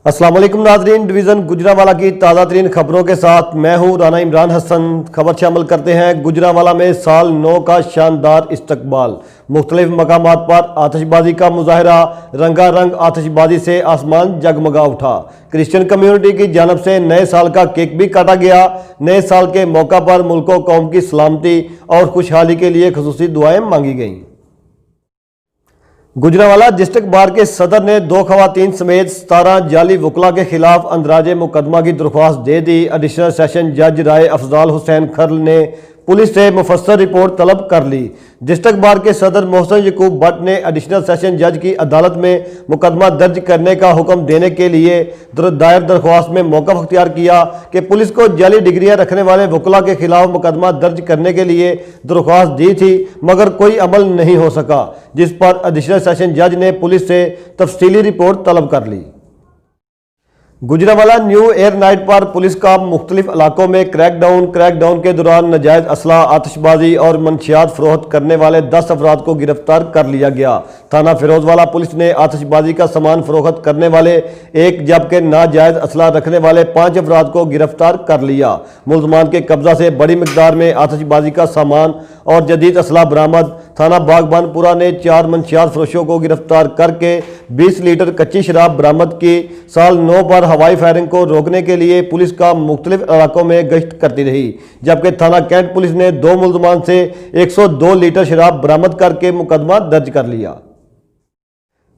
السلام علیکم ناظرین، ڈویژن گجرانوالہ کی تازہ ترین خبروں کے ساتھ میں ہوں رانا عمران حسن۔ خبر شامل کرتے ہیں۔ گجرانوالہ میں سال نو کا شاندار استقبال، مختلف مقامات پر آتش بازی کا مظاہرہ، رنگا رنگ آتش بازی سے آسمان جگمگا اٹھا۔ کرسچن کمیونٹی کی جانب سے نئے سال کا کیک بھی کاٹا گیا۔ نئے سال کے موقع پر ملک و قوم کی سلامتی اور خوشحالی کے لیے خصوصی دعائیں مانگی گئیں۔ گجرانوالہ ڈسٹرکٹ بار کے صدر نے 2 خواتین سمیت 17 جعلی وکلا کے خلاف اندراج مقدمہ کی درخواست دے دی۔ ایڈیشنل سیشن جج رائے افضال حسین کھرل نے پولیس سے مفصل رپورٹ طلب کر لی۔ ڈسٹرکٹ بار کے صدر محسن یعقوب بٹ نے ایڈیشنل سیشن جج کی عدالت میں مقدمہ درج کرنے کا حکم دینے کے لیے دائر درخواست میں موقف اختیار کیا کہ پولیس کو جعلی ڈگریاں رکھنے والے وکلا کے خلاف مقدمہ درج کرنے کے لیے درخواست دی تھی، مگر کوئی عمل نہیں ہو سکا، جس پر ایڈیشنل سیشن جج نے پولیس سے تفصیلی رپورٹ طلب کر لی۔ گجرانوالہ نیو ایئر نائٹ پر پولیس کا مختلف علاقوں میں کریک ڈاؤن کے دوران ناجائز اسلحہ، آتش بازی اور منشیات فروخت کرنے والے 10 افراد کو گرفتار کر لیا گیا۔ تھانہ فیروزوالہ پولیس نے آتش بازی کا سامان فروخت کرنے والے 1 جبکہ ناجائز اسلحہ رکھنے والے 5 افراد کو گرفتار کر لیا۔ ملزمان کے قبضہ سے بڑی مقدار میں آتش بازی کا سامان اور جدید اسلحہ برآمد۔ تھانہ باغبان پورہ نے 4 منشیات فروشوں کو گرفتار کر کے 20 لیٹر کچی شراب برآمد کی۔ سال 9 پر ہوائی فائرنگ کو روکنے کے لیے پولیس کا مختلف علاقوں میں گشت کرتی رہی، جبکہ تھانہ کینٹ پولیس نے 2 ملزمان سے 102 لیٹر شراب برآمد کر کے مقدمہ درج کر لیا۔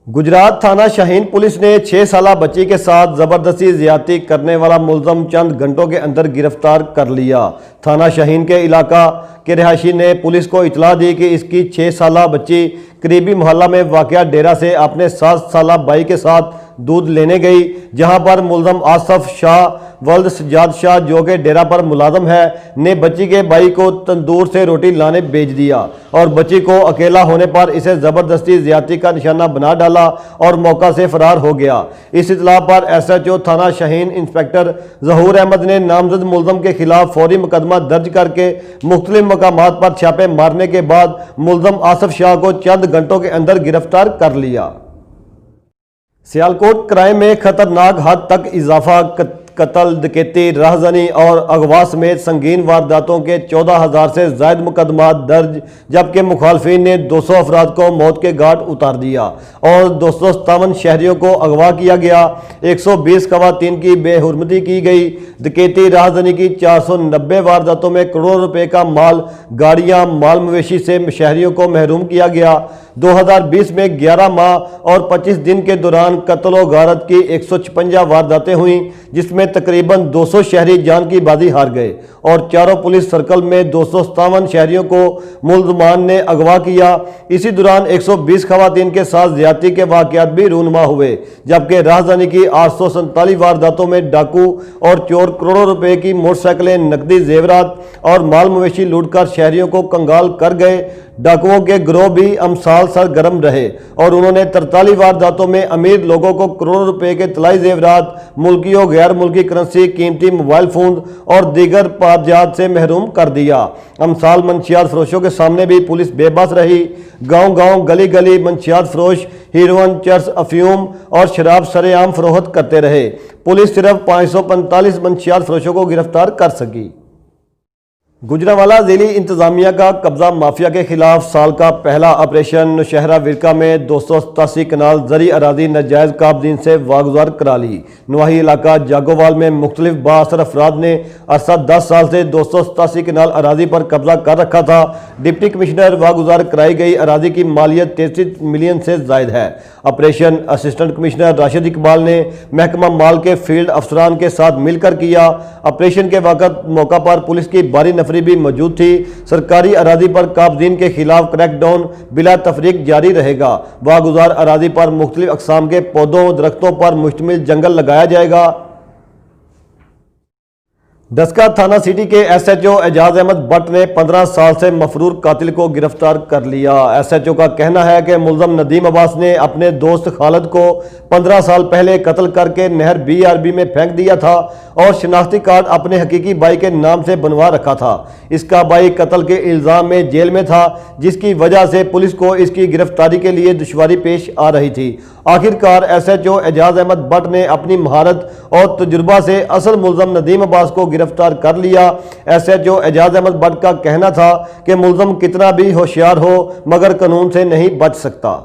گجرات تھانہ شاہین پولیس نے 6 سالہ بچی کے ساتھ زبردستی زیادتی کرنے والا ملزم چند گھنٹوں کے اندر گرفتار کر لیا۔ تھانہ شاہین کے علاقہ کے رہائشی نے پولیس کو اطلاع دی کہ اس کی 6 سالہ بچی قریبی محلہ میں واقع ڈیرہ سے اپنے 7 سالہ بھائی کے ساتھ دودھ لینے گئی، جہاں پر ملزم آصف شاہ ولد سجاد شاہ جو کہ ڈیرہ پر ملازم ہے نے بچی کے بھائی کو تندور سے روٹی لانے بھیج دیا اور بچی کو اکیلا ہونے پر اسے زبردستی زیادتی کا نشانہ بنا ڈالا اور موقع سے فرار ہو گیا۔ اس اطلاع پر ایس ایچ او تھانہ شاہین انسپکٹر ظہور احمد نے نامزد ملزم کے خلاف فوری مقدمہ درج کر کے مختلف مقامات پر چھاپے مارنے کے بعد ملزم آصف شاہ کو چند گھنٹوں کے اندر گرفتار کر لیا۔ سیالکوٹ کرائم میں خطرناک حد تک اضافہ، قتل، ڈکیتی، راہزنی اور اغوا سمیت سنگین وارداتوں کے 14,000 سے زائد مقدمات درج، جبکہ مخالفین نے 200 افراد کو موت کے گھاٹ اتار دیا اور 257 شہریوں کو اغوا کیا گیا۔ 120 خواتین کی بے حرمتی کی گئی۔ ڈکیتی، راہزنی کی 490 وارداتوں میں کروڑوں روپے کا مال، گاڑیاں، مال مویشی سے شہریوں کو محروم کیا گیا۔ 2020 میں 11 ماہ اور 25 دن کے دوران قتل و غارت کی 156 وارداتیں ہوئیں، جس میں تقریباً 200 شہری جان کی بازی ہار گئے اور چاروں پولیس سرکل میں 257 شہریوں کو ملزمان نے اغوا کیا۔ اسی دوران 120 خواتین کے ساتھ زیادتی کے واقعات بھی رونما ہوئے، جبکہ راہزنی کی 847 وارداتوں میں ڈاکو اور چور کروڑوں روپے کی موٹر سائیکلیں، نقدی زیورات اور مال مویشی لوٹ کر شہریوں کو کنگال کر گئے۔ ڈاکوؤں کے گروہ بھی امسال سرگرم رہے اور انہوں نے 43 وارداتوں میں امیر لوگوں کو کروڑوں روپے کے طلائی زیورات، ملکی و غیر ملکی کرنسی، قیمتی موبائل فون اور دیگر پارجات سے محروم کر دیا۔ امسال منشیات فروشوں کے سامنے بھی پولیس بے بس رہی۔ گاؤں گاؤں، گلی گلی منشیات فروش ہیروئن، چرس، افیون اور شراب سرے عام فروخت کرتے رہے۔ پولیس صرف 545 منشیات فروشوں کو گرفتار کر سکی۔ گجرانوالہ ضلعی انتظامیہ کا قبضہ مافیا کے خلاف سال کا پہلا آپریشن۔ نوشہرہ ورکا میں 287 کنال زرعی اراضی ناجائز قابضین سے واگزار کرا لی۔ نواحی علاقہ جاگووال میں مختلف بااثر افراد نے عرصہ 10 سال سے 287 کنال اراضی پر قبضہ کر رکھا تھا۔ ڈپٹی کمشنر واگزار کرائی گئی اراضی کی مالیت 33 ملین سے زائد ہے۔ Operation assistant commissioner Rashid Iqbal نے محکمہ مال کے فیلڈ افسران کے ساتھ مل کر کیا۔ آپریشن کے وقت موقع پر پولیس کی بھاری نفری بھی موجود تھی۔ سرکاری اراضی پر قابضین کے خلاف کریک ڈاؤن بلا تفریق جاری رہے گا۔ واگزار اراضی پر مختلف اقسام کے پودوں، درختوں پر مشتمل جنگل لگایا جائے گا۔ ڈسکہ تھانہ سٹی کے S H O Ijaz Ahmed Butt نے 15 سال سے مفرور قاتل کو گرفتار کر لیا۔ ایس ایچ او کا کہنا ہے کہ ملزم ندیم عباس نے اپنے دوست خالد کو 15 سال پہلے قتل کر کے نہر BRB میں پھینک دیا تھا اور شناختی کارڈ اپنے حقیقی بھائی کے نام سے بنوا رکھا تھا۔ اس کا بھائی قتل کے الزام میں جیل میں تھا، جس کی وجہ سے پولیس کو اس کی گرفتاری کے لیے دشواری پیش آ رہی تھی آخرکار S H O Ijaz Ahmed Butt نے اپنی مہارت اور تجربہ سے اصل ملزم ندیم عباس کو گرفتار کر لیا۔ S H O Ijaz Ahmed Butt کا کہنا تھا کہ ملزم کتنا بھی ہوشیار ہو مگر قانون سے نہیں بچ سکتا۔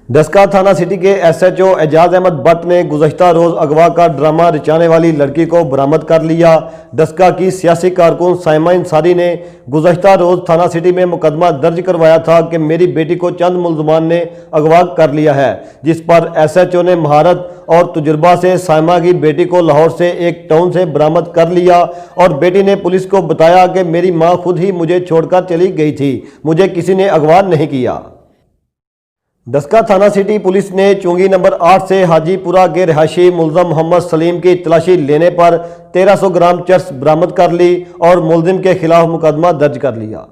ڈسکا تھانہ سٹی کے S H O Ijaz Ahmed Butt نے گزشتہ روز اغوا کا ڈرامہ رچانے والی لڑکی کو برآمد کر لیا۔ ڈسکا کی سیاسی کارکن سائمہ انصاری نے گزشتہ روز تھانہ سٹی میں مقدمہ درج کروایا تھا کہ میری بیٹی کو چند ملزمان نے اغوا کر لیا ہے، جس پر ایس ایچ او نے مہارت اور تجربہ سے سائمہ کی بیٹی کو لاہور سے ایک ٹاؤن سے برآمد کر لیا اور بیٹی نے پولیس کو بتایا کہ میری ماں خود ہی مجھے چھوڑ کر چلی گئی تھی، مجھے کسی نے اغوا نہیں کیا۔ ڈسکا تھانہ سٹی پولیس نے چونگی نمبر 8 سے حاجی پورہ کے رہائشی ملزم محمد سلیم کی تلاشی لینے پر 1300 گرام چرس برآمد کر لی اور ملزم کے خلاف مقدمہ درج کر لیا۔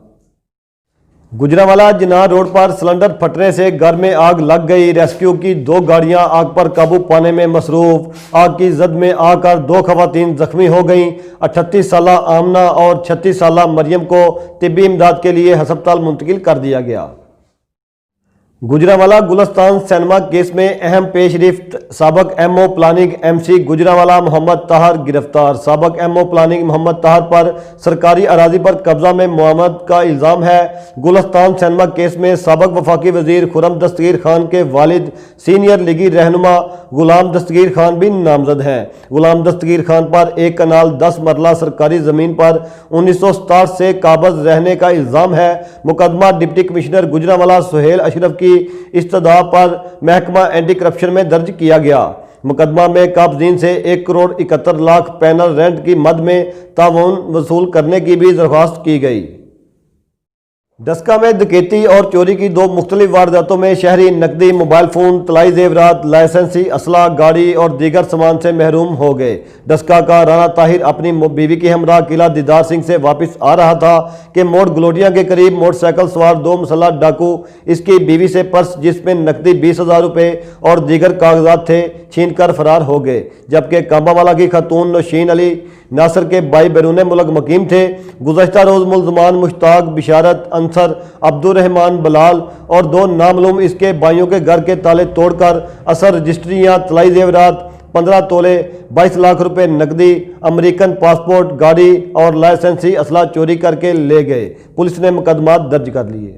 گجرانوالہ جناح روڈ پر سلنڈر پھٹنے سے گھر میں آگ لگ گئی، ریسکیو کی 2 گاڑیاں آگ پر قابو پانے میں مصروف۔ آگ کی زد میں آ کر 2 خواتین زخمی ہو گئیں۔ 38 سالہ آمنہ اور 36 سالہ مریم کو طبی امداد کے لیے ہسپتال منتقل کر دیا گیا۔ گجرانوالہ گلستان سینما کیس میں اہم پیش رفت، سابق M O planning M C Gujranwala Muhammad Tahir گرفتار۔ سابق M O planning Muhammad Tahir پر سرکاری اراضی پر قبضہ میں معاونت کا الزام ہے۔ گلستان سینما کیس میں سابق وفاقی وزیر خرم دستگیر خان کے والد سینئر لیگی رہنما غلام دستگیر خان بھی نامزد ہیں۔ غلام دستگیر خان پر 1 کنال 10 مرلہ سرکاری زمین پر 1967 سے قابض رہنے کا الزام ہے۔ مقدمہ ڈپٹی کمشنر گجرانوالہ سہیل اشرف کی استدعا پر محکمہ اینٹی کرپشن میں درج کیا گیا۔ مقدمہ میں قابضین سے 1 کروڑ 71 لاکھ پینل رینٹ کی مد میں تعاون وصول کرنے کی بھی درخواست کی گئی۔ ڈسکا میں ڈکیتی اور چوری کی 2 مختلف وارداتوں میں شہری نقدی، موبائل فون، طلائی زیورات، لائسنسی اسلحہ، گاڑی اور دیگر سامان سے محروم ہو گئے۔ ڈسکا کا رانا طاہر اپنی بیوی کے ہمراہ قلعہ دیدار سنگھ سے واپس آ رہا تھا کہ موڑ گلوٹیاں کے قریب موٹر سائیکل سوار 2 مسلح ڈاکو اس کی بیوی سے پرس جس میں نقدی 20,000 روپے اور دیگر کاغذات تھے چھین کر فرار ہو گئے، جبکہ کامباوالا کی خاتون نوشین علی ناصر کے بھائی بیرون ملک مقیم تھے۔ گزشتہ روز ملزمان مشتاق، بشارت، انصر، عبد الرحمان بلال اور 2 نامعلوم اس کے بھائیوں کے گھر کے تالے توڑ کر اثر رجسٹریاں، طلائی زیورات، 15 تولے 22 لاکھ روپے نقدی، امریکن پاسپورٹ، گاڑی اور لائسنسی اسلحہ چوری کر کے لے گئے۔ پولیس نے مقدمات درج کر لیے۔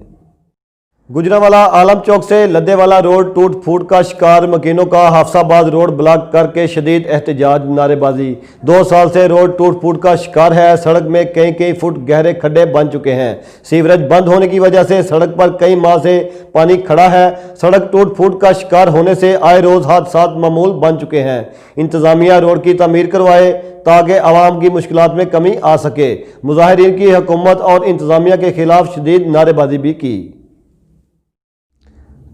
گجرانوالہ عالم چوک سے لدے والا روڈ ٹوٹ پھوٹ کا شکار، مکینوں کا حافظ آباد روڈ بلاک کر کے شدید احتجاج، نعرے بازی۔ 2 سال سے روڈ ٹوٹ پھوٹ کا شکار ہے، سڑک میں کئی فٹ گہرے کھڈے بن چکے ہیں۔ سیوریج بند ہونے کی وجہ سے سڑک پر کئی ماہ سے پانی کھڑا ہے۔ سڑک ٹوٹ پھوٹ کا شکار ہونے سے آئے روز حادثات معمول بن چکے ہیں۔ انتظامیہ روڈ کی تعمیر کروائے تاکہ عوام کی مشکلات میں کمی آ سکے۔ مظاہرین کی حکومت اور انتظامیہ کے خلاف شدید نعرے بازی بھی کی۔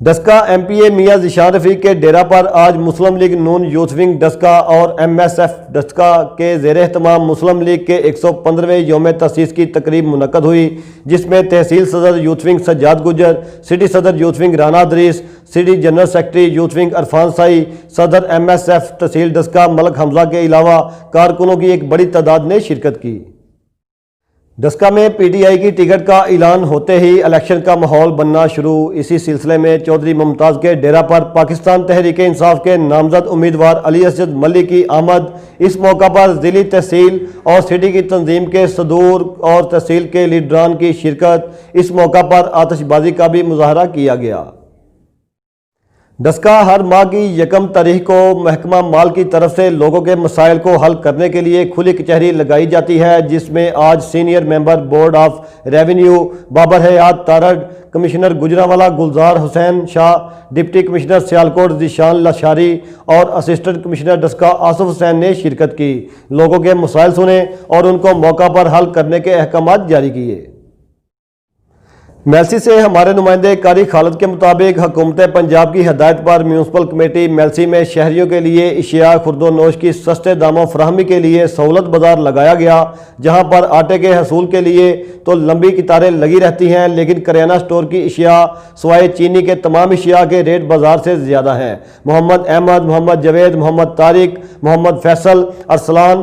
ڈسکا ایم پی اے میاں ذیشان رفیق کے ڈیرہ پر آج مسلم لیگ نون یوتھ ونگ ڈسکا اور ایم ایس ایف ڈسکا کے زیر اہتمام مسلم لیگ کے 115ویں یوم تاسیس کی تقریب منعقد ہوئی، جس میں تحصیل صدر youth wing Sajjad Gujjar, city صدر youth wing Rana Idrees, city general secretary youth wing Irfan Sai, صدر ایم ایس ایف تحصیل ڈسکا ملک حمزہ کے علاوہ کارکنوں کی ایک بڑی تعداد نے شرکت کی۔ ڈسکا میں پی ٹی آئی کی ٹکٹ کا اعلان ہوتے ہی الیکشن کا ماحول بننا شروع۔ اسی سلسلے میں چودھری ممتاز کے ڈیرہ پر پاکستان تحریک انصاف کے نامزد امیدوار علی اسجد ملی کی آمد۔ اس موقع پر ضلعی تحصیل اور سٹی کی تنظیم کے صدور اور تحصیل کے لیڈران کی شرکت۔ اس موقع پر آتش بازی کا بھی مظاہرہ کیا گیا۔ ڈسکا ہر ماہ کی 1 تاریخ کو محکمہ مال کی طرف سے لوگوں کے مسائل کو حل کرنے کے لیے کھلی کچہری لگائی جاتی ہے، جس میں آج senior member board of revenue Babar حیات تارڑ، کمشنر گجرانوالہ گلزار حسین شاہ، ڈپٹی کمشنر سیالکوٹ ذیشان لاشاری اور اسسٹنٹ کمشنر ڈسکا آصف حسین نے شرکت کی۔ لوگوں کے مسائل سنے اور ان کو موقع پر حل کرنے کے احکامات جاری کیے۔ میلسی سے ہمارے نمائندے قاری خالد کے مطابق حکومت پنجاب کی ہدایت پر میونسپل کمیٹی میلسی میں شہریوں کے لیے اشیاء خرد و نوش کی سستے داموں فراہمی کے لیے سہولت بازار لگایا گیا، جہاں پر آٹے کے حصول کے لیے تو لمبی قطاریں لگی رہتی ہیں، لیکن کریانہ سٹور کی اشیاء سوائے چینی کے تمام اشیاء کے ریٹ بازار سے زیادہ ہیں۔ محمد احمد، محمد جاوید، محمد طارق، محمد فیصل، ارسلان